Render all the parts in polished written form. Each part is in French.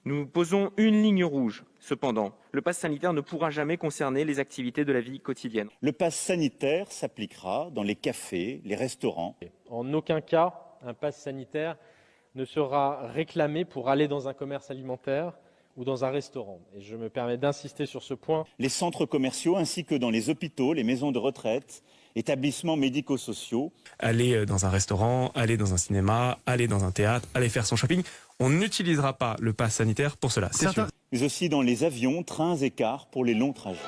Nous posons une ligne rouge. Cependant, le pass sanitaire ne pourra jamais concerner les activités de la vie quotidienne. Le pass sanitaire s'appliquera dans les cafés, les restaurants. En aucun cas, un pass sanitaire ne sera réclamé pour aller dans un commerce alimentaire ou dans un restaurant. Et je me permets d'insister sur ce point. Les centres commerciaux ainsi que dans les hôpitaux, les maisons de retraite, établissements médico-sociaux. Aller dans un restaurant, aller dans un cinéma, aller dans un théâtre, aller faire son shopping. On n'utilisera pas le pass sanitaire pour cela, c'est sûr. Mais aussi dans les avions, trains et cars pour les longs trajets.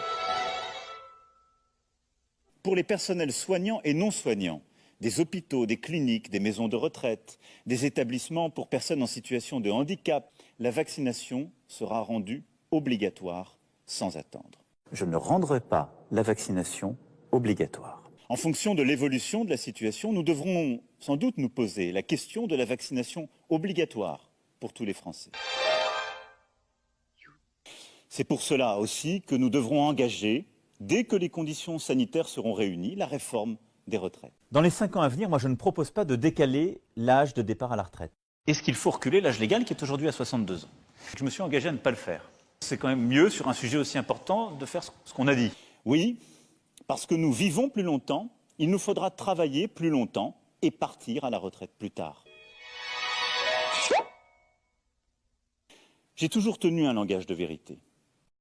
Pour les personnels soignants et non soignants, des hôpitaux, des cliniques, des maisons de retraite, des établissements pour personnes en situation de handicap, la vaccination sera rendue obligatoire sans attendre. Je ne rendrai pas la vaccination obligatoire. En fonction de l'évolution de la situation, nous devrons sans doute nous poser la question de la vaccination obligatoire pour tous les Français. C'est pour cela aussi que nous devrons engager, dès que les conditions sanitaires seront réunies, la réforme des retraites. Dans les 5 ans à venir, moi je ne propose pas de décaler l'âge de départ à la retraite. Est-ce qu'il faut reculer l'âge légal qui est aujourd'hui à 62 ans? Je me suis engagé à ne pas le faire. C'est quand même mieux, sur un sujet aussi important, de faire ce qu'on a dit. Oui, parce que nous vivons plus longtemps, il nous faudra travailler plus longtemps et partir à la retraite plus tard. J'ai toujours tenu un langage de vérité.